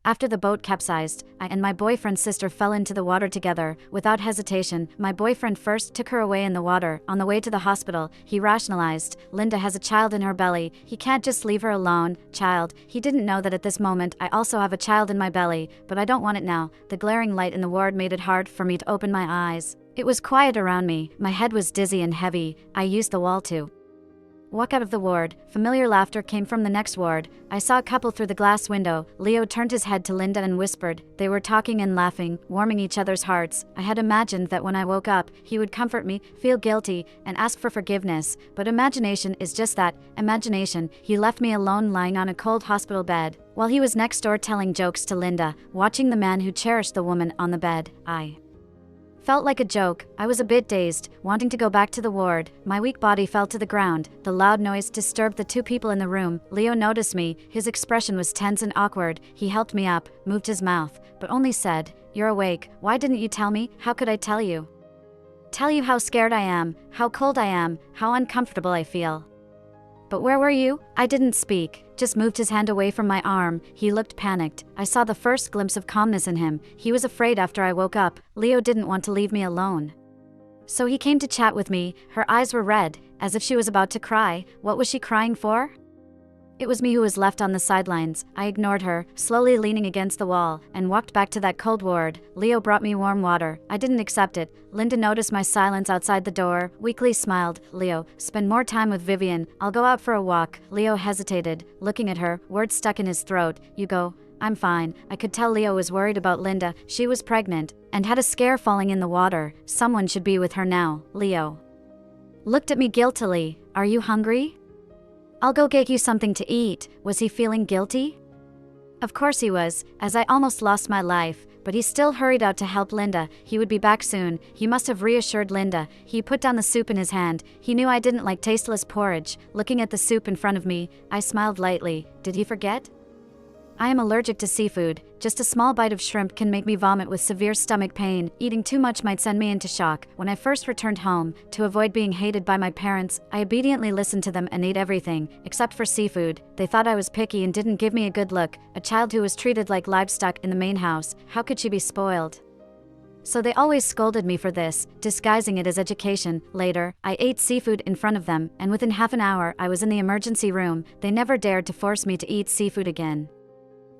After the boat capsized, I and my boyfriend's sister fell into the water together. Without hesitation, my boyfriend first took her away in the water. On the way to the hospital, he rationalized, Linda has a child in her belly, he can't just leave her alone. Child, he didn't know that at this moment I also have a child in my belly, but I don't want it now. The glaring light in the ward made it hard for me to open my eyes. It was quiet around me, my head was dizzy and heavy. I used the wall to walk out of the ward. Familiar laughter came from the next ward. I saw a couple through the glass window. Leo turned his head to Linda and whispered. They were talking and laughing, warming each other's hearts. I had imagined that when I woke up, he would comfort me, feel guilty, and ask for forgiveness. But imagination is just that, imagination. He left me alone lying on a cold hospital bed, while he was next door telling jokes to Linda, watching the man who cherished the woman on the bed. I felt like a joke. I was a bit dazed, wanting to go back to the ward. My weak body fell to the ground. The loud noise disturbed the two people in the room. Leo noticed me. His expression was tense and awkward. He helped me up, moved his mouth, but only said, "You're awake. Why didn't you tell me?" How could I tell you? Tell you how scared I am, how cold I am, how uncomfortable I feel. But where were you? I didn't speak, just moved his hand away from my arm. He looked panicked. I saw the first glimpse of calmness in him. He was afraid after I woke up. Leo didn't want to leave me alone. So he came to chat with me. Her eyes were red, as if she was about to cry. What was she crying for? It was me who was left on the sidelines. I ignored her, slowly leaning against the wall, and walked back to that cold ward. Leo brought me warm water. I didn't accept it. Linda noticed my silence outside the door, weakly smiled. Leo, spend more time with Vivian. I'll go out for a walk. Leo hesitated, looking at her, words stuck in his throat. You go. I'm fine. I could tell Leo was worried about Linda. She was pregnant, and had a scare falling in the water. Someone should be with her now. Leo looked at me guiltily. Are you hungry? I'll go get you something to eat. Was he feeling guilty? Of course he was, as I almost lost my life, but he still hurried out to help Linda. He would be back soon. He must have reassured Linda. He put down the soup in his hand. He knew I didn't like tasteless porridge. Looking at the soup in front of me, I smiled lightly. Did he forget? I am allergic to seafood. Just a small bite of shrimp can make me vomit with severe stomach pain. Eating too much might send me into shock. When I first returned home, to avoid being hated by my parents, I obediently listened to them and ate everything, except for seafood. They thought I was picky and didn't give me a good look. A child who was treated like livestock in the main house, how could she be spoiled? So they always scolded me for this, disguising it as education. Later, I ate seafood in front of them, and within half an hour I was in the emergency room. They never dared to force me to eat seafood again.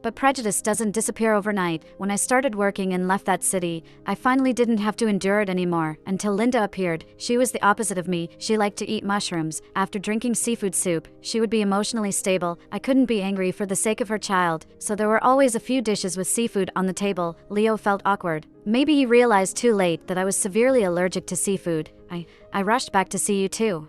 But prejudice doesn't disappear overnight. When I started working and left that city, I finally didn't have to endure it anymore, until Linda appeared. She was the opposite of me. She liked to eat mushrooms. After drinking seafood soup, she would be emotionally stable. I couldn't be angry for the sake of her child, so there were always a few dishes with seafood on the table. Leo felt awkward. Maybe he realized too late that I was severely allergic to seafood. I rushed back to see you too.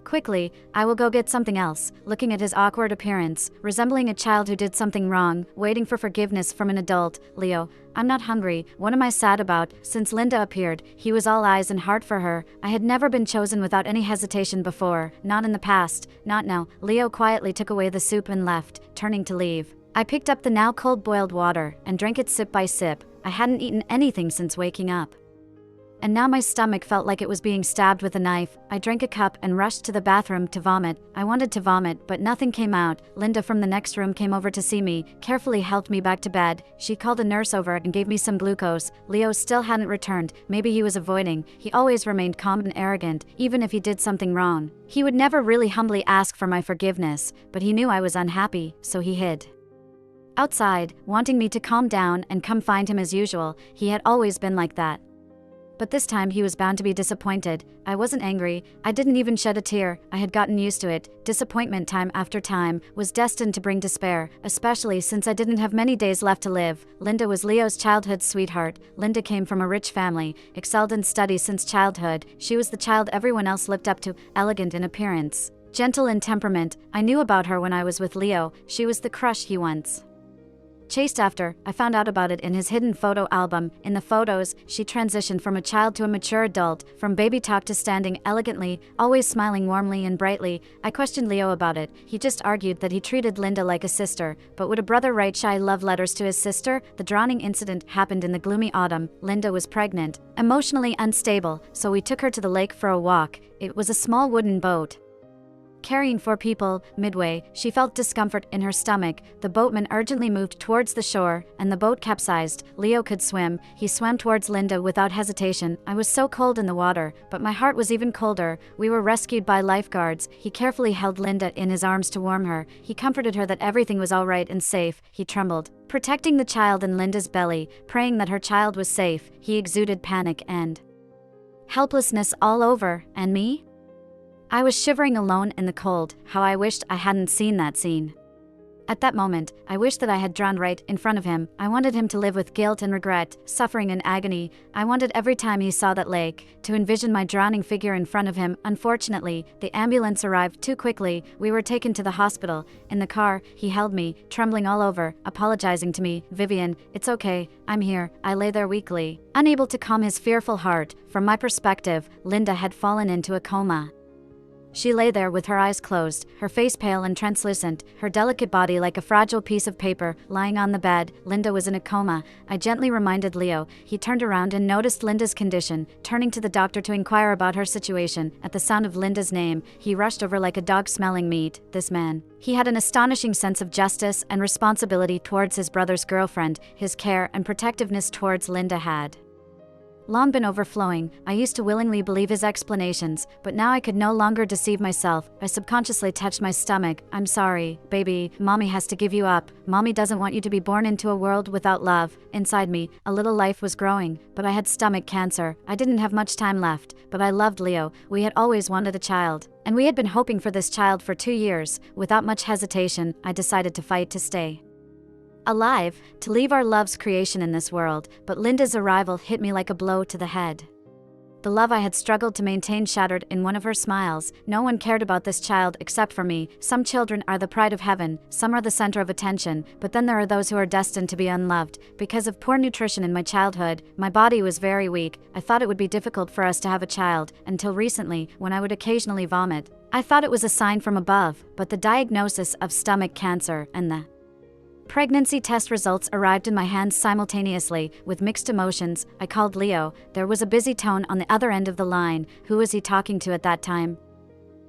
Quickly, I will go get something else. Looking at his awkward appearance, resembling a child who did something wrong, waiting for forgiveness from an adult. Leo, I'm not hungry. What am I sad about? Since Linda appeared, he was all eyes and heart for her. I had never been chosen without any hesitation before. Not in the past. Not now. Leo quietly took away the soup and left, turning to leave. I picked up the now cold boiled water and drank it sip by sip. I hadn't eaten anything since waking up, and now my stomach felt like it was being stabbed with a knife. I drank a cup and rushed to the bathroom to vomit. I wanted to vomit, but nothing came out. Linda from the next room came over to see me, carefully helped me back to bed. She called a nurse over and gave me some glucose. Leo still hadn't returned. Maybe he was avoiding. He always remained calm and arrogant, even if he did something wrong. He would never really humbly ask for my forgiveness, but he knew I was unhappy, so he hid outside, wanting me to calm down and come find him as usual. He had always been like that. But this time he was bound to be disappointed. I wasn't angry. I didn't even shed a tear. I had gotten used to it. Disappointment time after time was destined to bring despair, especially since I didn't have many days left to live. Linda was Leo's childhood sweetheart. Linda came from a rich family, excelled in studies since childhood. She was the child everyone else looked up to, elegant in appearance, gentle in temperament. I knew about her when I was with Leo. She was the crush he once chased after. I found out about it in his hidden photo album. In the photos, she transitioned from a child to a mature adult, from baby talk to standing elegantly, always smiling warmly and brightly. I questioned Leo about it. He just argued that he treated Linda like a sister. But would a brother write shy love letters to his sister? The drowning incident happened in the gloomy autumn. Linda was pregnant, emotionally unstable, so we took her to the lake for a walk. It was a small wooden boat. carrying 4 people. Midway, she felt discomfort in her stomach. The boatman urgently moved towards the shore, and the boat capsized. Leo could swim. He swam towards Linda without hesitation. I was so cold in the water, but my heart was even colder. We were rescued by lifeguards. He carefully held Linda in his arms to warm her. He comforted her that everything was all right and safe. He trembled, protecting the child in Linda's belly, praying that her child was safe. He exuded panic and helplessness all over. And me? I was shivering alone in the cold. How I wished I hadn't seen that scene. At that moment, I wished that I had drowned right in front of him. I wanted him to live with guilt and regret, suffering and agony. I wanted every time he saw that lake, to envision my drowning figure in front of him. Unfortunately, the ambulance arrived too quickly. We were taken to the hospital. In the car, he held me, trembling all over, apologizing to me. "Vivian, it's okay, I'm here." I lay there weakly, unable to calm his fearful heart. From my perspective, Linda had fallen into a coma. She lay there with her eyes closed, her face pale and translucent, her delicate body like a fragile piece of paper, lying on the bed. Linda was in a coma. I gently reminded Leo. He turned around and noticed Linda's condition, turning to the doctor to inquire about her situation. At the sound of Linda's name, he rushed over like a dog smelling meat. This man. He had an astonishing sense of justice and responsibility towards his brother's girlfriend. His care and protectiveness towards Linda had long been overflowing. I used to willingly believe his explanations, but now I could no longer deceive myself. I subconsciously touched my stomach. "I'm sorry, baby. Mommy has to give you up. Mommy doesn't want you to be born into a world without love." Inside me, a little life was growing, but I had stomach cancer. I didn't have much time left, but I loved Leo. We had always wanted a child, and we had been hoping for this child for 2 years. Without much hesitation, I decided to fight to stay alive, to leave our love's creation in this world. But Linda's arrival hit me like a blow to the head. The love I had struggled to maintain shattered in one of her smiles. No one cared about this child except for me. Some children are the pride of heaven, some are the center of attention, but then there are those who are destined to be unloved. Because of poor nutrition in my childhood, my body was very weak. I thought it would be difficult for us to have a child, until recently, when I would occasionally vomit. I thought it was a sign from above, but the diagnosis of stomach cancer and the pregnancy test results arrived in my hands simultaneously. With mixed emotions, I called Leo. There was a busy tone on the other end of the line. Who was he talking to at that time?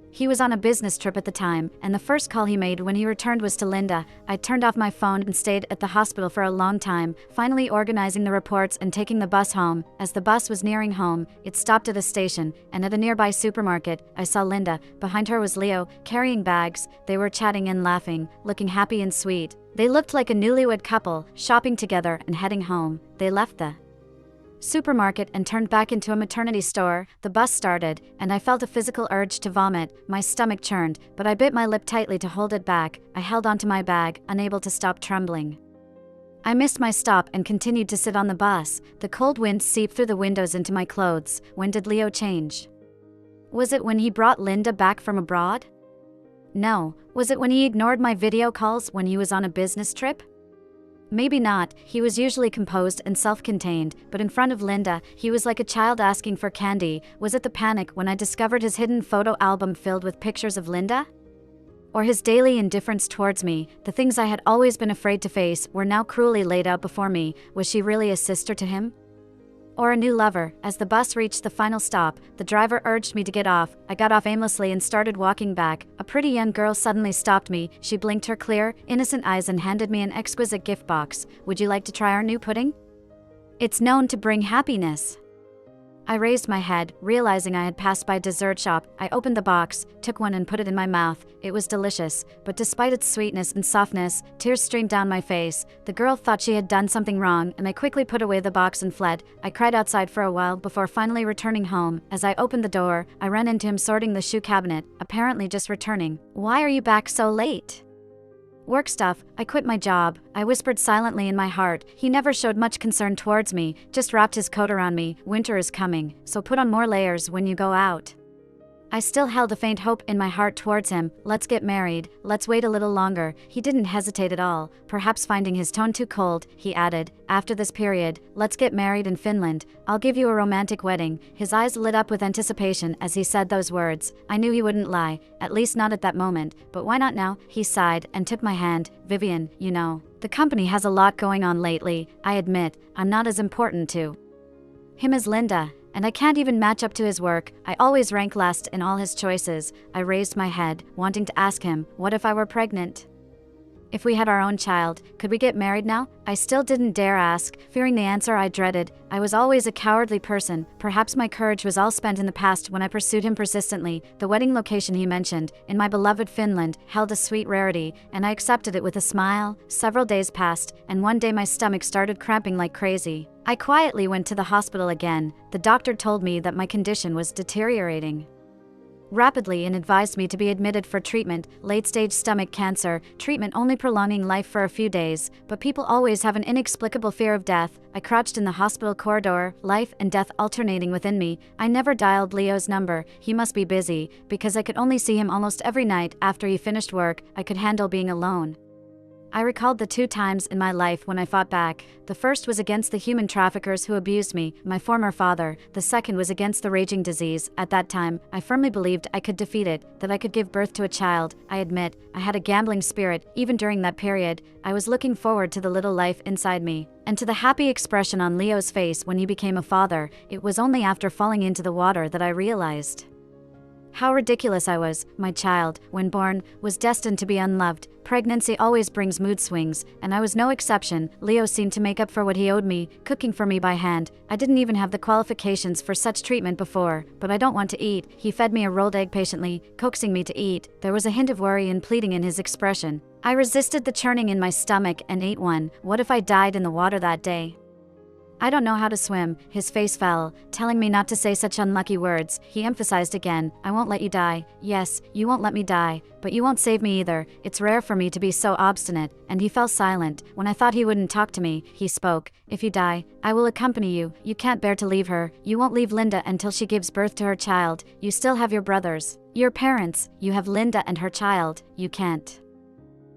He was on a business trip at the time, and the first call he made when he returned was to Linda. I turned off my phone and stayed at the hospital for a long time, finally organizing the reports and taking the bus home. As the bus was nearing home, it stopped at a station, and at a nearby supermarket, I saw Linda. Behind her was Leo, carrying bags. They were chatting and laughing, looking happy and sweet. They looked like a newlywed couple, shopping together and heading home. They left the supermarket and turned back into a maternity store. The bus started, and I felt a physical urge to vomit. My stomach churned, but I bit my lip tightly to hold it back. I held onto my bag, unable to stop trembling. I missed my stop and continued to sit on the bus. The cold wind seeped through the windows into my clothes. When did Leo change? Was it when he brought Linda back from abroad? No. Was it when he ignored my video calls when he was on a business trip? Maybe not. He was usually composed and self-contained, but in front of Linda, he was like a child asking for candy. Was it the panic when I discovered his hidden photo album filled with pictures of Linda? Or his daily indifference towards me? The things I had always been afraid to face were now cruelly laid out before me. Was she really a sister to him? Or a new lover? As the bus reached the final stop, the driver urged me to get off. I got off aimlessly and started walking back. A pretty young girl suddenly stopped me. She blinked her clear, innocent eyes and handed me an exquisite gift box. "Would you like to try our new pudding? It's known to bring happiness." I raised my head, realizing I had passed by a dessert shop. I opened the box, took one and put it in my mouth. It was delicious, but despite its sweetness and softness, tears streamed down my face. The girl thought she had done something wrong, and I quickly put away the box and fled. I cried outside for a while before finally returning home. As I opened the door, I ran into him sorting the shoe cabinet, apparently just returning. "Why are you back so late?" "Work stuff. I quit my job," I whispered silently in my heart. He never showed much concern towards me, just wrapped his coat around me. "Winter is coming, so put on more layers when you go out." I still held a faint hope in my heart towards him. "Let's get married. Let's wait a little longer." He didn't hesitate at all. Perhaps finding his tone too cold, he added, "After this period, let's get married in Finland. I'll give you a romantic wedding." His eyes lit up with anticipation as he said those words. I knew he wouldn't lie, at least not at that moment, but why not now? He sighed and took my hand. "Vivian, you know, the company has a lot going on lately. I admit, I'm not as important to him as Linda, and I can't even match up to his work. I always rank last in all his choices. I raised my head, wanting to ask him, what if I were pregnant? If we had our own child, could we get married now? I still didn't dare ask, fearing the answer I dreaded. I was always a cowardly person. Perhaps my courage was all spent in the past when I pursued him persistently. The wedding location he mentioned, in my beloved Finland, held a sweet rarity, and I accepted it with a smile. Several days passed, and one day my stomach started cramping like crazy. I quietly went to the hospital again. The doctor told me that my condition was deteriorating rapidly and advised me to be admitted for treatment, late-stage stomach cancer, treatment only prolonging life for a few days, but people always have an inexplicable fear of death. I crouched in the hospital corridor, life and death alternating within me. I never dialed Leo's number. He must be busy, because I could only see him almost every night. After he finished work, I could handle being alone. I recalled the 2 times in my life when I fought back. The first was against the human traffickers who abused me, my former father. The second was against the raging disease. At that time, I firmly believed I could defeat it, that I could give birth to a child. I admit, I had a gambling spirit. Even during that period, I was looking forward to the little life inside me, and to the happy expression on Leo's face when he became a father. It was only after falling into the water that I realized how ridiculous I was. My child, when born, was destined to be unloved. Pregnancy always brings mood swings, and I was no exception. Leo seemed to make up for what he owed me, cooking for me by hand. I didn't even have the qualifications for such treatment before, but I don't want to eat. He fed me a rolled egg patiently, coaxing me to eat. There was a hint of worry and pleading in his expression. I resisted the churning in my stomach and ate one. What if I died in the water that day? I don't know how to swim. His face fell, telling me not to say such unlucky words. He emphasized again, I won't let you die. Yes, you won't let me die, but you won't save me either. It's rare for me to be so obstinate. And he fell silent. When I thought he wouldn't talk to me, he spoke. If you die, I will accompany you. You can't bear to leave her. You won't leave Linda until she gives birth to her child. You still have your brothers, your parents. You have Linda and her child. You can't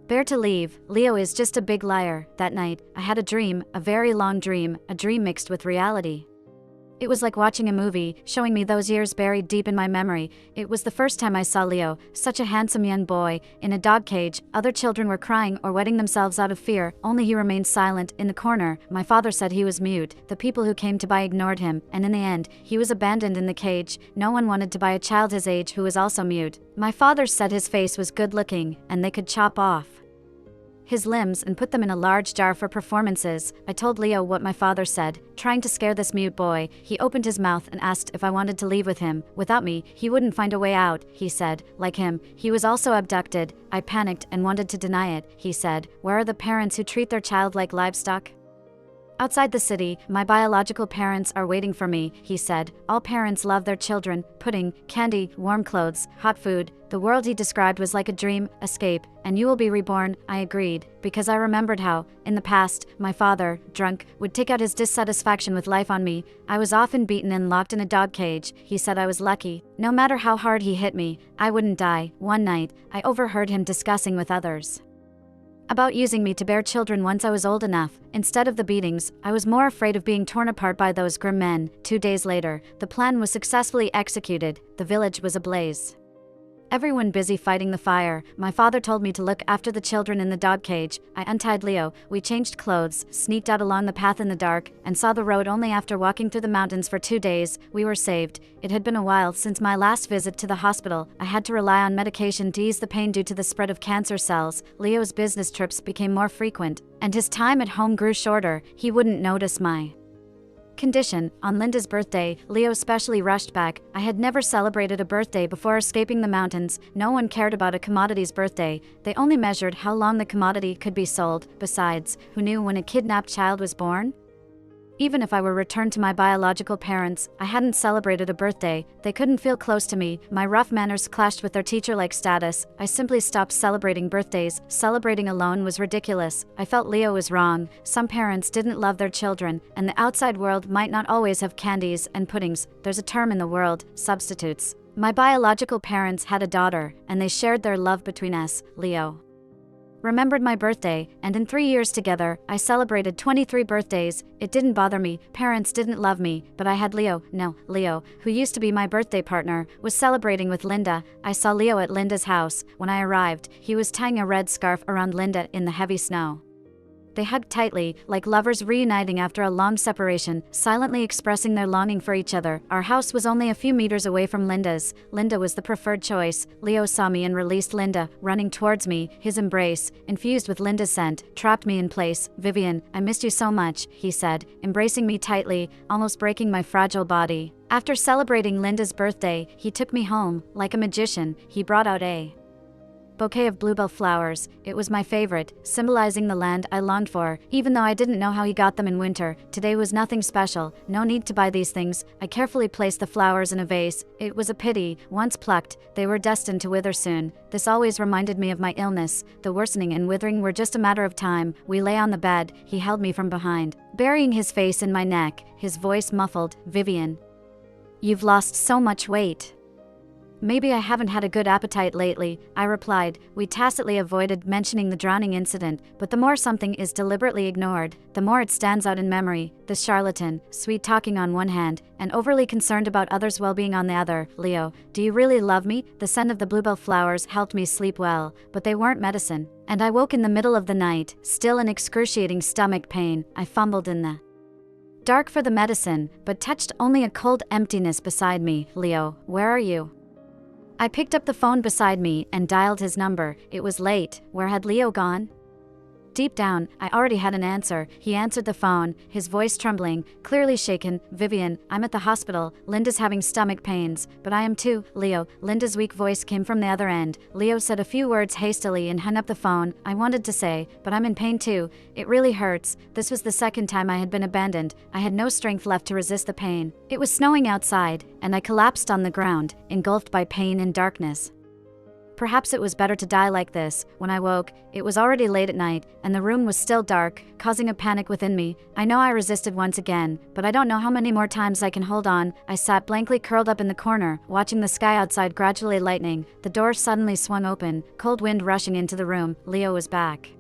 bear to leave. Leo is just a big liar. That night, I had a dream, a very long dream, a dream mixed with reality. It was like watching a movie, showing me those years buried deep in my memory. It was the first time I saw Leo, such a handsome young boy, in a dog cage. Other children were crying or wetting themselves out of fear, only he remained silent in the corner. My father said he was mute. The people who came to buy ignored him, and in the end, he was abandoned in the cage. No one wanted to buy a child his age who was also mute. My father said his face was good looking, and they could chop off his limbs and put them in a large jar for performances. I told Leo what my father said, trying to scare this mute boy. He opened his mouth and asked if I wanted to leave with him. Without me, he wouldn't find a way out, he said. Like him, he was also abducted. I panicked and wanted to deny it. He said, where are the parents who treat their child like livestock? Outside the city, my biological parents are waiting for me, he said. All parents love their children, pudding, candy, warm clothes, hot food. The world he described was like a dream, escape, and you will be reborn. I agreed, because I remembered how, in the past, my father, drunk, would take out his dissatisfaction with life on me. I was often beaten and locked in a dog cage. He said I was lucky. No matter how hard he hit me, I wouldn't die. One night, I overheard him discussing with others about using me to bear children once I was old enough. Instead of the beatings, I was more afraid of being torn apart by those grim men. 2 days later, the plan was successfully executed. The village was ablaze. Everyone busy fighting the fire. My father told me to look after the children in the dog cage. I untied Leo. We changed clothes, sneaked out along the path in the dark, and saw the road only after walking through the mountains for 2 days. We were saved. It had been a while since my last visit to the hospital. I had to rely on medication to ease the pain due to the spread of cancer cells. Leo's business trips became more frequent, and his time at home grew shorter. He wouldn't notice my condition. On Linda's birthday, Leo specially rushed back. I had never celebrated a birthday before escaping the mountains. No one cared about a commodity's birthday. They only measured how long the commodity could be sold. Besides, who knew when a kidnapped child was born? Even if I were returned to my biological parents, I hadn't celebrated a birthday. They couldn't feel close to me. My rough manners clashed with their teacher-like status. I simply stopped celebrating birthdays. Celebrating alone was ridiculous. I felt Leo was wrong. Some parents didn't love their children, and the outside world might not always have candies and puddings. There's a term in the world, substitutes. My biological parents had a daughter, and they shared their love between us. Leo remembered my birthday, and in 3 years together, I celebrated 23 birthdays. It didn't bother me. Parents didn't love me, but I had Leo. No, Leo, who used to be my birthday partner, was celebrating with Linda. I saw Leo at Linda's house. When I arrived, he was tying a red scarf around Linda in the heavy snow. They hugged tightly, like lovers reuniting after a long separation, silently expressing their longing for each other. Our house was only a few meters away from Linda's. Linda was the preferred choice. Leo saw me and released Linda, running towards me. His embrace, infused with Linda's scent, trapped me in place. "Vivian, I missed you so much," he said, embracing me tightly, almost breaking my fragile body. After celebrating Linda's birthday, he took me home. Like a magician, he brought out a bouquet of bluebell flowers. It was my favorite, symbolizing the land I longed for, even though I didn't know how he got them in winter. Today was nothing special, no need to buy these things. I carefully placed the flowers in a vase. It was a pity, once plucked, they were destined to wither soon. This always reminded me of my illness. The worsening and withering were just a matter of time. We lay on the bed, he held me from behind, burying his face in my neck, his voice muffled. "Vivian, you've lost so much weight." "Maybe I haven't had a good appetite lately," I replied. We tacitly avoided mentioning the drowning incident, but the more something is deliberately ignored, the more it stands out in memory. The charlatan, sweet-talking on one hand, and overly concerned about others' well-being on the other. "Leo, do you really love me?" The scent of the bluebell flowers helped me sleep well, but they weren't medicine. And I woke in the middle of the night, still in excruciating stomach pain. I fumbled in the dark for the medicine, but touched only a cold emptiness beside me. "Leo, where are you?" I picked up the phone beside me and dialed his number. It was late. Where had Leo gone? Deep down, I already had an answer. He answered the phone, his voice trembling, clearly shaken. "Vivian, I'm at the hospital. Linda's having stomach pains, but I am too." "Leo," Linda's weak voice came from the other end. Leo said a few words hastily and hung up the phone. I wanted to say, "But I'm in pain too. It really hurts." This was the second time I had been abandoned. I had no strength left to resist the pain. It was snowing outside, and I collapsed on the ground, engulfed by pain and darkness. Perhaps it was better to die like this. When I woke, it was already late at night, and the room was still dark, causing a panic within me. I know I resisted once again, but I don't know how many more times I can hold on. I sat blankly curled up in the corner, watching the sky outside gradually lightening. The door suddenly swung open, cold wind rushing into the room. Leo was back.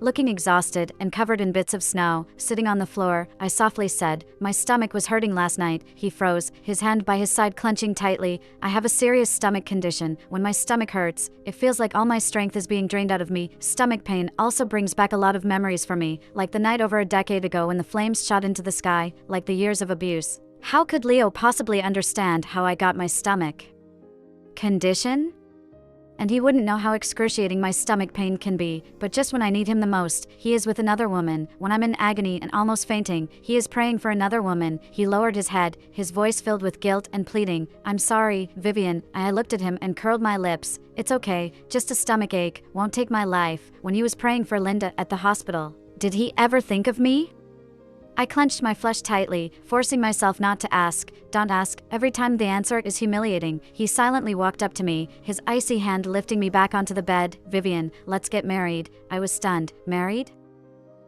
Looking exhausted and covered in bits of snow, sitting on the floor, I softly said, "My stomach was hurting last night." He froze, his hand by his side clenching tightly. "I have a serious stomach condition. When my stomach hurts, it feels like all my strength is being drained out of me." Stomach pain also brings back a lot of memories for me, like the night over a decade ago when the flames shot into the sky, like the years of abuse. How could Leo possibly understand how I got my stomach condition? And he wouldn't know how excruciating my stomach pain can be, but just when I need him the most, he is with another woman. When I'm in agony and almost fainting, he is praying for another woman. He lowered his head, his voice filled with guilt and pleading. "I'm sorry, Vivian." I looked at him and curled my lips. "It's okay, just a stomach ache, won't take my life." When he was praying for Linda at the hospital, did he ever think of me? I clenched my flesh tightly, forcing myself not to ask. "Don't ask." Every time the answer is humiliating. He silently walked up to me, his icy hand lifting me back onto the bed. "Vivian, let's get married." I was stunned. "Married?"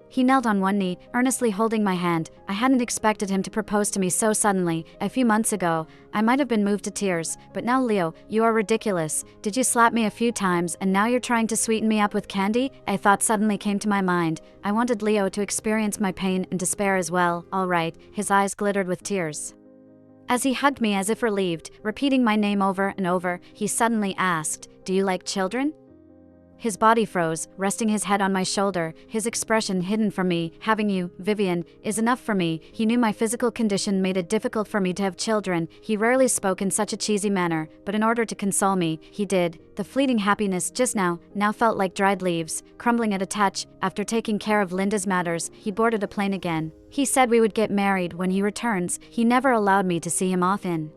He knelt on one knee, earnestly holding my hand. I hadn't expected him to propose to me so suddenly. A few months ago, I might have been moved to tears, but now, "Leo, you are ridiculous. Did you slap me a few times and now you're trying to sweeten me up with candy?" A thought suddenly came to my mind. I wanted Leo to experience my pain and despair as well. "All right." His eyes glittered with tears. As he hugged me as if relieved, repeating my name over and over, he suddenly asked, "Do you like children?" His body froze, resting his head on my shoulder, his expression hidden from me. "Having you, Vivian, is enough for me." He knew my physical condition made it difficult for me to have children. He rarely spoke in such a cheesy manner, but in order to console me, he did. The fleeting happiness just now felt like dried leaves, crumbling at a touch. After taking care of Linda's matters, he boarded a plane again. He said we would get married when he returns. He never allowed me to see him off in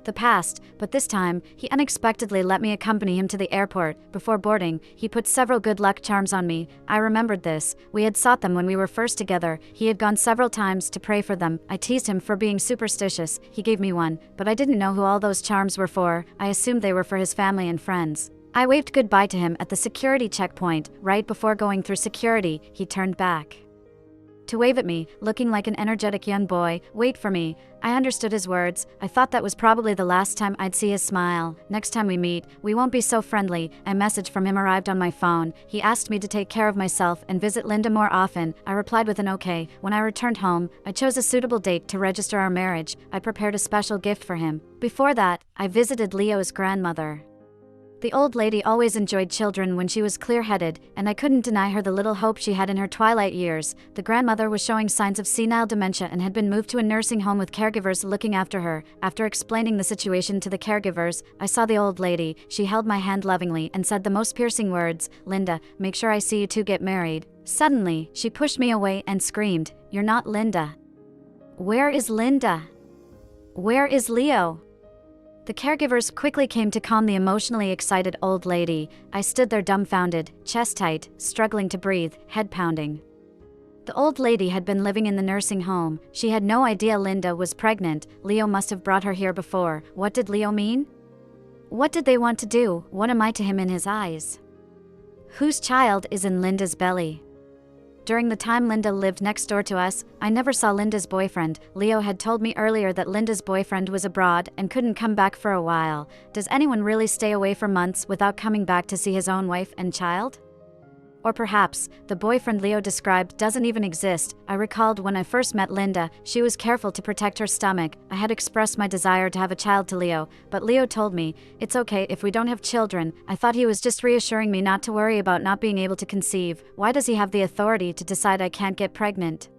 the past, but this time, he unexpectedly let me accompany him to the airport. Before boarding, he put several good luck charms on me. I remembered this. We had sought them when we were first together. He had gone several times to pray for them. I teased him for being superstitious. He gave me one, but I didn't know who all those charms were for. I assumed they were for his family and friends. I waved goodbye to him at the security checkpoint. Right before going through security, he turned back to wave at me, looking like an energetic young boy. "Wait for me." I understood his words. I thought that was probably the last time I'd see his smile. "Next time we meet, we won't be so friendly." A message from him arrived on my phone. He asked me to take care of myself and visit Linda more often. I replied with an okay. When I returned home, I chose a suitable date to register our marriage. I prepared a special gift for him. Before that, I visited Leo's grandmother. The old lady always enjoyed children when she was clear-headed, and I couldn't deny her the little hope she had in her twilight years. The grandmother was showing signs of senile dementia and had been moved to a nursing home with caregivers looking after her. After explaining the situation to the caregivers, I saw the old lady. She held my hand lovingly and said the most piercing words, "Linda, make sure I see you two get married." Suddenly, she pushed me away and screamed, "You're not Linda." "Where is Linda? Where is Leo?" The caregivers quickly came to calm the emotionally excited old lady. I stood there dumbfounded, chest tight, struggling to breathe, head pounding. The old lady had been living in the nursing home. She had no idea Linda was pregnant. Leo must have brought her here before. What did Leo mean? What did they want to do? What am I to him in his eyes? Whose child is in Linda's belly? During the time Linda lived next door to us, I never saw Linda's boyfriend. Leo had told me earlier that Linda's boyfriend was abroad and couldn't come back for a while. Does anyone really stay away for months without coming back to see his own wife and child? Or perhaps, the boyfriend Leo described doesn't even exist. I recalled when I first met Linda, she was careful to protect her stomach. I had expressed my desire to have a child to Leo, but Leo told me, "It's okay if we don't have children." I thought he was just reassuring me not to worry about not being able to conceive. Why does he have the authority to decide I can't get pregnant?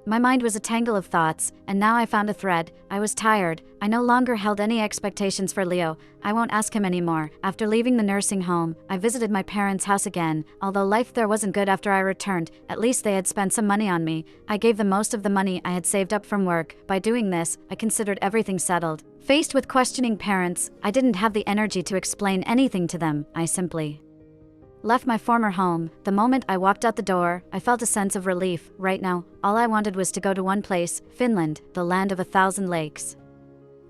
My mind was a tangle of thoughts, and now I found a thread. I was tired. I no longer held any expectations for Leo. I won't ask him anymore. After leaving the nursing home, I visited my parents' house again. Although life there wasn't good after I returned, at least they had spent some money on me. I gave them most of the money I had saved up from work. By doing this, I considered everything settled. Faced with questioning parents, I didn't have the energy to explain anything to them. I simply left my former home. The moment I walked out the door, I felt a sense of relief. Right now, all I wanted was to go to one place, Finland, the land of 1,000 lakes.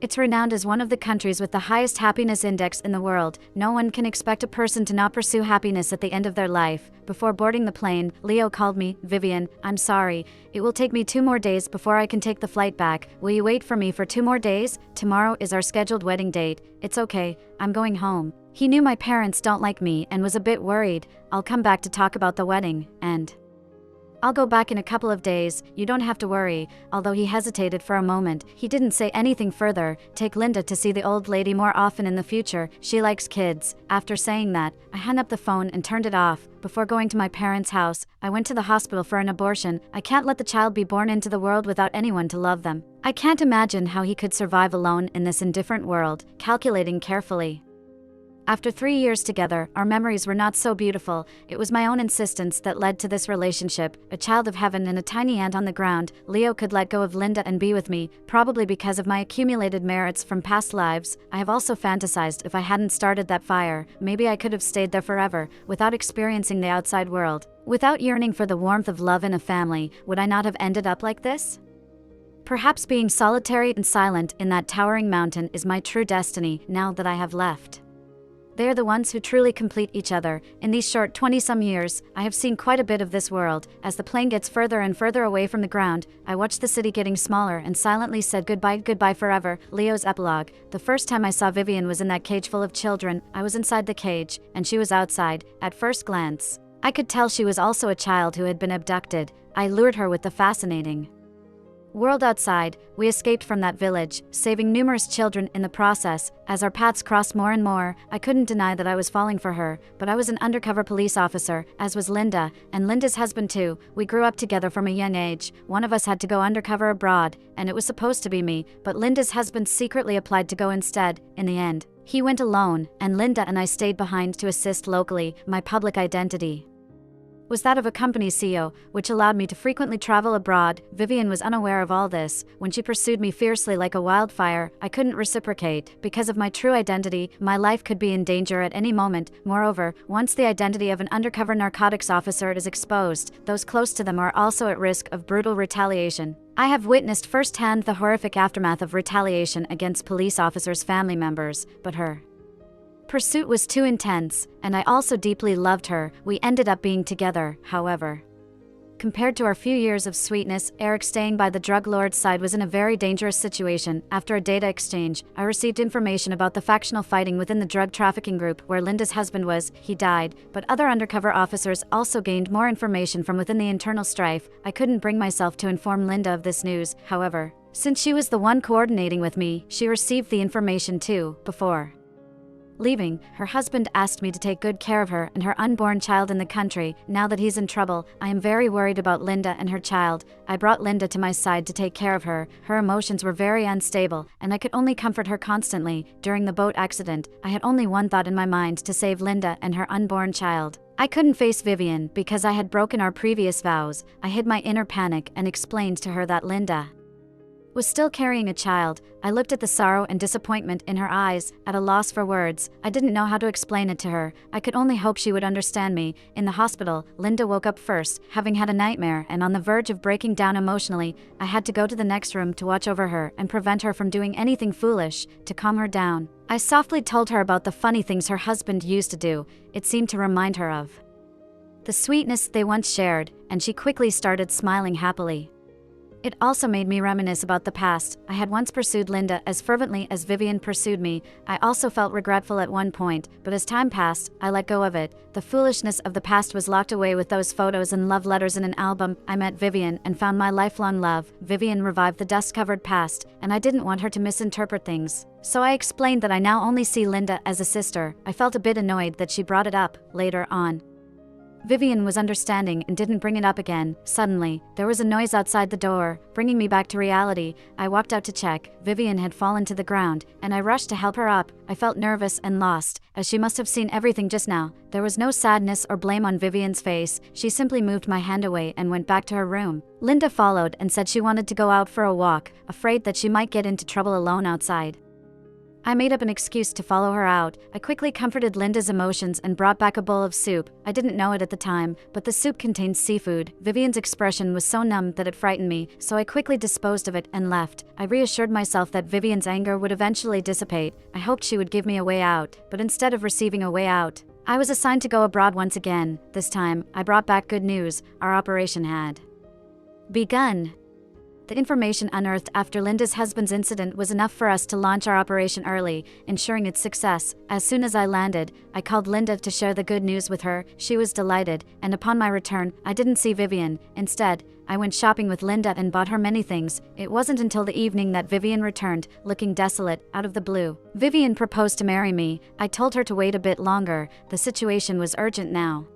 It's renowned as one of the countries with the highest happiness index in the world. No one can expect a person to not pursue happiness at the end of their life. Before boarding the plane, Leo called me, "Vivian, I'm sorry. It will take me 2 more days before I can take the flight back. Will you wait for me for 2 more days? Tomorrow is our scheduled wedding date." "It's okay. I'm going home." He knew my parents don't like me and was a bit worried. "I'll come back to talk about the wedding, and I'll go back in a couple of days. You don't have to worry." Although he hesitated for a moment, he didn't say anything further. "Take Linda to see the old lady more often in the future. She likes kids." After saying that, I hung up the phone and turned it off. Before going to my parents' house, I went to the hospital for an abortion. I can't let the child be born into the world without anyone to love them. I can't imagine how he could survive alone in this indifferent world. Calculating carefully. After 3 years together, our memories were not so beautiful. It was my own insistence that led to this relationship. A child of heaven and a tiny ant on the ground, Leo could let go of Linda and be with me, probably because of my accumulated merits from past lives. I have also fantasized if I hadn't started that fire, maybe I could have stayed there forever, without experiencing the outside world. Without yearning for the warmth of love in a family, would I not have ended up like this? Perhaps being solitary and silent in that towering mountain is my true destiny, now that I have left. They are the ones who truly complete each other. In these short 20-some years, I have seen quite a bit of this world. As the plane gets further and further away from the ground, I watched the city getting smaller and silently said goodbye forever. Leo's epilogue. The first time I saw Vivian was in that cage full of children. I was inside the cage, and she was outside. At first glance, I could tell she was also a child who had been abducted. I lured her with the fascinating world outside. We escaped from that village, saving numerous children in the process. As our paths crossed more and more, I couldn't deny that I was falling for her, but I was an undercover police officer, as was Linda, and Linda's husband too. We grew up together from a young age. One of us had to go undercover abroad, and it was supposed to be me, but Linda's husband secretly applied to go instead. In the end, he went alone, and Linda and I stayed behind to assist locally. My public identity was that of a company CEO, which allowed me to frequently travel abroad. Vivian was unaware of all this. When she pursued me fiercely like a wildfire, I couldn't reciprocate. Because of my true identity, my life could be in danger at any moment. Moreover, once the identity of an undercover narcotics officer is exposed, those close to them are also at risk of brutal retaliation. I have witnessed firsthand the horrific aftermath of retaliation against police officers' family members, but her pursuit was too intense, and I also deeply loved her. We ended up being together, however. Compared to our few years of sweetness, Eric staying by the drug lord's side was in a very dangerous situation. After a data exchange, I received information about the factional fighting within the drug trafficking group where Linda's husband was. He died, but other undercover officers also gained more information from within the internal strife. I couldn't bring myself to inform Linda of this news, however. Since she was the one coordinating with me, she received the information too, before Leaving, her husband asked me to take good care of her and her unborn child in the country. Now that he's in trouble, I am very worried about Linda and her child. I brought Linda to my side to take care of her. Her emotions were very unstable, and I could only comfort her constantly. During the boat accident, I had only one thought in my mind: to save Linda and her unborn child. I couldn't face Vivian because I had broken our previous vows. I hid my inner panic and explained to her that Linda was still carrying a child. I looked at the sorrow and disappointment in her eyes, at a loss for words. I didn't know how to explain it to her. I could only hope she would understand me. In the hospital, Linda woke up first, having had a nightmare and on the verge of breaking down emotionally. I had to go to the next room to watch over her and prevent her from doing anything foolish. To calm her down, I softly told her about the funny things her husband used to do. It seemed to remind her of the sweetness they once shared, and she quickly started smiling happily. It also made me reminisce about the past. I had once pursued Linda as fervently as Vivian pursued me. I also felt regretful at one point, but as time passed, I let go of it. The foolishness of the past was locked away with those photos and love letters in an album. I met Vivian and found my lifelong love. Vivian revived the dust-covered past, and I didn't want her to misinterpret things. So I explained that I now only see Linda as a sister. I felt a bit annoyed that she brought it up later on. Vivian was understanding and didn't bring it up again. Suddenly, there was a noise outside the door, bringing me back to reality. I walked out to check. Vivian had fallen to the ground, and I rushed to help her up. I felt nervous and lost, as she must have seen everything just now. There was no sadness or blame on Vivian's face. She simply moved my hand away and went back to her room. Linda followed and said she wanted to go out for a walk, afraid that she might get into trouble alone outside. I made up an excuse to follow her out. I quickly comforted Linda's emotions and brought back a bowl of soup. I didn't know it at the time, but the soup contained seafood. Vivian's expression was so numb that it frightened me, so I quickly disposed of it and left. I reassured myself that Vivian's anger would eventually dissipate. I hoped she would give me a way out, but instead of receiving a way out, I was assigned to go abroad once again. This time, I brought back good news. Our operation had begun. The information unearthed after Linda's husband's incident was enough for us to launch our operation early, ensuring its success. As soon as I landed, I called Linda to share the good news with her. She was delighted, and upon my return, I didn't see Vivian. Instead, I went shopping with Linda and bought her many things. It wasn't until the evening that Vivian returned, looking desolate, out of the blue. Vivian proposed to marry me. I told her to wait a bit longer. The situation was urgent now.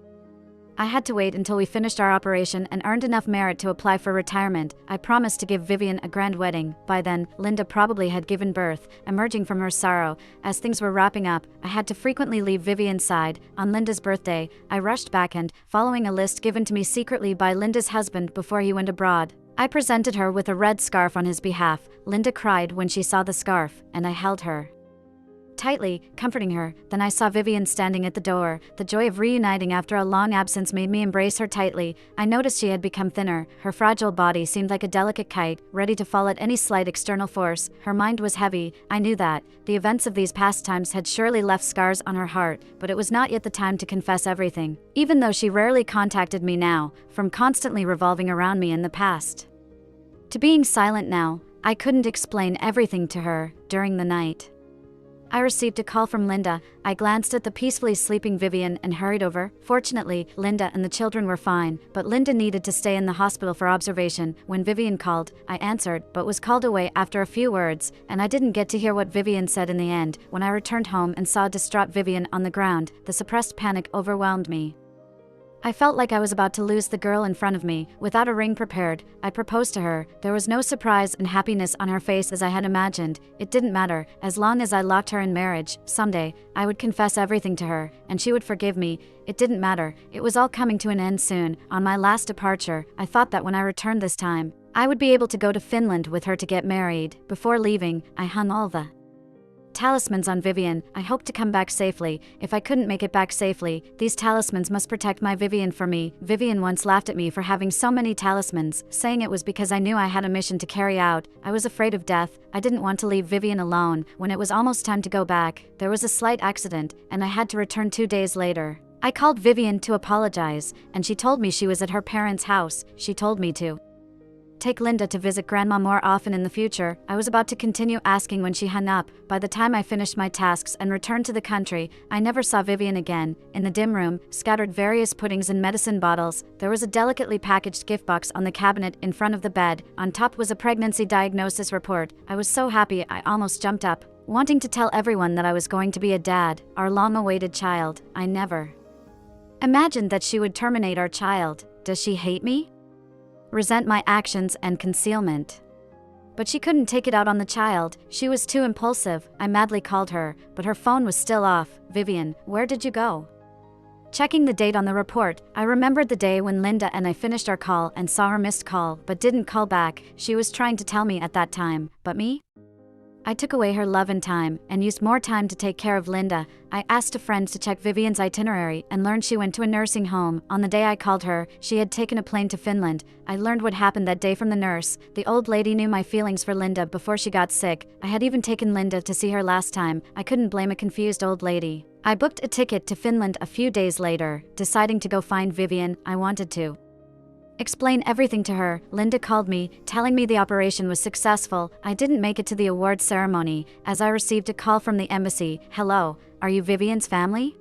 I had to wait until we finished our operation and earned enough merit to apply for retirement. I promised to give Vivian a grand wedding. By then, Linda probably had given birth. Emerging from her sorrow, as things were wrapping up, I had to frequently leave Vivian's side. On Linda's birthday, I rushed back and, following a list given to me secretly by Linda's husband before he went abroad, I presented her with a red scarf on his behalf. Linda cried when she saw the scarf, and I held her tightly, comforting her. Then I saw Vivian standing at the door. The joy of reuniting after a long absence made me embrace her tightly. I noticed she had become thinner. Her fragile body seemed like a delicate kite, ready to fall at any slight external force. Her mind was heavy. I knew that. The events of these past times had surely left scars on her heart, but it was not yet the time to confess everything. Even though she rarely contacted me now, from constantly revolving around me in the past to being silent now, I couldn't explain everything to her. During the night, I received a call from Linda. I glanced at the peacefully sleeping Vivian and hurried over. Fortunately, Linda and the children were fine, but Linda needed to stay in the hospital for observation. When Vivian called, I answered, but was called away after a few words, and I didn't get to hear what Vivian said in the end. When I returned home and saw distraught Vivian on the ground, the suppressed panic overwhelmed me. I felt like I was about to lose the girl in front of me. Without a ring prepared, I proposed to her. There was no surprise and happiness on her face as I had imagined. It didn't matter, as long as I locked her in marriage. Someday, I would confess everything to her, and she would forgive me. It didn't matter. It was all coming to an end soon. On my last departure, I thought that when I returned this time, I would be able to go to Finland with her to get married. Before leaving, I hung all the talismans on Vivian. I hoped to come back safely. If I couldn't make it back safely, these talismans must protect my Vivian for me. Vivian once laughed at me for having so many talismans, saying it was because I knew I had a mission to carry out. I was afraid of death. I didn't want to leave Vivian alone. When it was almost time to go back, there was a slight accident, and I had to return 2 days later. I called Vivian to apologize, and she told me she was at her parents' house. She told me to take Linda to visit Grandma more often in the future. I was about to continue asking when she hung up. By the time I finished my tasks and returned to the country, I never saw Vivian again. In the dim room, scattered various puddings and medicine bottles. There was a delicately packaged gift box on the cabinet in front of the bed. On top was a pregnancy diagnosis report. I was so happy I almost jumped up. wanting to tell everyone that I was going to be a dad, our long-awaited child. I never imagined that she would terminate our child. Does she hate me? Resent my actions and concealment? But she couldn't take it out on the child. She was too impulsive. I madly called her, but her phone was still off. Vivian, where did you go? Checking the date on the report, I remembered the day when Linda and I finished our call and saw her missed call but didn't call back. She was trying to tell me at that time, but me? I took away her love and time, and used more time to take care of Linda. I asked a friend to check Vivian's itinerary and learned she went to a nursing home. On the day I called her, she had taken a plane to Finland. I learned what happened that day from the nurse. The old lady knew my feelings for Linda before she got sick. I had even taken Linda to see her last time. I couldn't blame a confused old lady. I booked a ticket to Finland a few days later, deciding to go find Vivian. I wanted to explain everything to her. Linda called me, telling me the operation was successful. I didn't make it to the awards ceremony, as I received a call from the embassy. Hello, are you Vivian's family?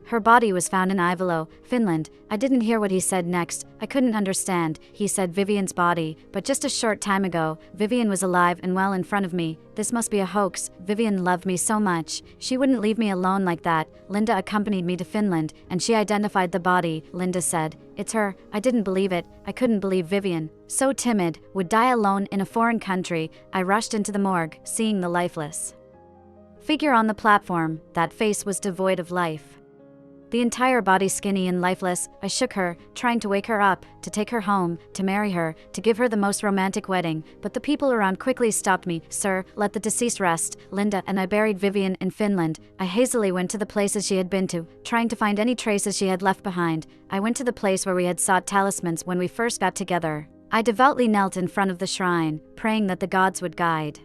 Her body was found in Ivalo, Finland. I didn't hear what he said next. I couldn't understand. He said Vivian's body, but just a short time ago, Vivian was alive and well in front of me. This must be a hoax. Vivian loved me so much. She wouldn't leave me alone like that. Linda accompanied me to Finland, and she identified the body. Linda said, "It's her." I didn't believe it. I couldn't believe Vivian, so timid, would die alone in a foreign country. I rushed into the morgue, seeing the lifeless figure on the platform. That face was devoid of life. The entire body skinny and lifeless. I shook her, trying to wake her up, to take her home, to marry her, to give her the most romantic wedding, but the people around quickly stopped me. "Sir, let the deceased rest." Linda and I buried Vivian in Finland. I hazily went to the places she had been to, trying to find any traces she had left behind. I went to the place where we had sought talismans when we first got together. I devoutly knelt in front of the shrine, praying that the gods would guide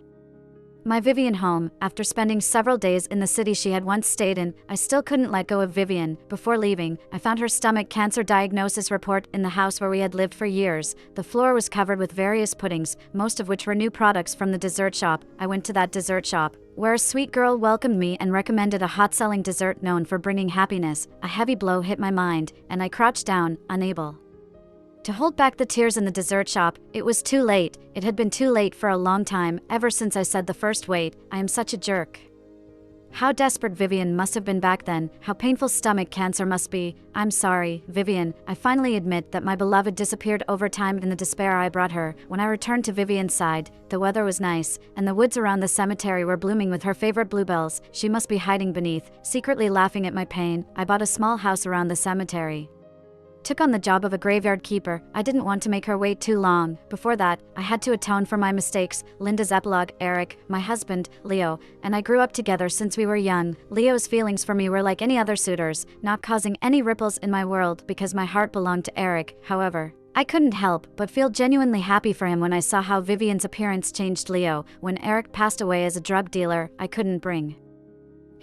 my Vivian home. After spending several days in the city she had once stayed in, I still couldn't let go of Vivian. Before leaving, I found her stomach cancer diagnosis report in the house where we had lived for years. The floor was covered with various puddings, most of which were new products from the dessert shop. I went to that dessert shop, where a sweet girl welcomed me and recommended a hot-selling dessert known for bringing happiness. A heavy blow hit my mind, and I crouched down, unable to hold back the tears in the dessert shop. It was too late. It had been too late for a long time, ever since I said the first wait. I am such a jerk. How desperate Vivian must have been back then. How painful stomach cancer must be. I'm sorry, Vivian. I finally admit that my beloved disappeared over time in the despair I brought her. When I returned to Vivian's side, the weather was nice, and the woods around the cemetery were blooming with her favorite bluebells. She must be hiding beneath, secretly laughing at my pain. I bought a small house around the cemetery. Took on the job of a graveyard keeper. I didn't want to make her wait too long. Before that, I had to atone for my mistakes. Linda's epilogue, Eric, my husband, Leo, and I grew up together since we were young. Leo's feelings for me were like any other suitors, not causing any ripples in my world because my heart belonged to Eric. However, I couldn't help but feel genuinely happy for him when I saw how Vivian's appearance changed Leo. When Eric passed away as a drug dealer, I couldn't bring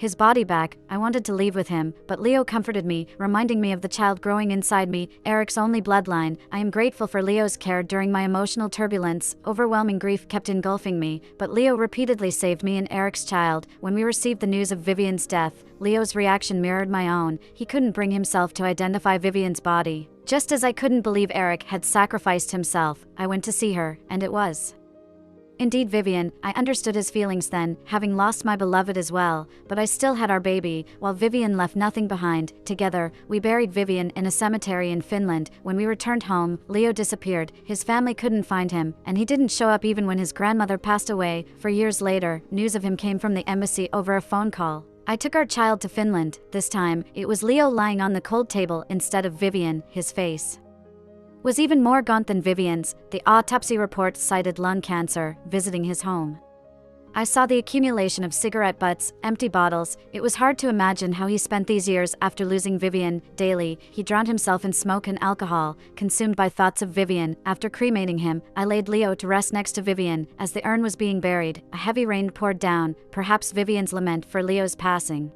his body back. I wanted to leave with him, but Leo comforted me, reminding me of the child growing inside me, Eric's only bloodline. I am grateful for Leo's care during my emotional turbulence. Overwhelming grief kept engulfing me, but Leo repeatedly saved me and Eric's child. When we received the news of Vivian's death, Leo's reaction mirrored my own. He couldn't bring himself to identify Vivian's body. Just as I couldn't believe Eric had sacrificed himself, I went to see her, and it was indeed Vivian. I understood his feelings then, having lost my beloved as well, but I still had our baby, while Vivian left nothing behind. Together, we buried Vivian in a cemetery in Finland. When we returned home, Leo disappeared. His family couldn't find him, and he didn't show up even when his grandmother passed away. For years later, news of him came from the embassy over a phone call. I took our child to Finland. This time, it was Leo lying on the cold table instead of Vivian. His face was even more gaunt than Vivian's. The autopsy report cited lung cancer. Visiting his home, I saw the accumulation of cigarette butts, empty bottles. It was hard to imagine how he spent these years after losing Vivian. Daily, he drowned himself in smoke and alcohol, consumed by thoughts of Vivian. After cremating him, I laid Leo to rest next to Vivian. As the urn was being buried, a heavy rain poured down, perhaps Vivian's lament for Leo's passing.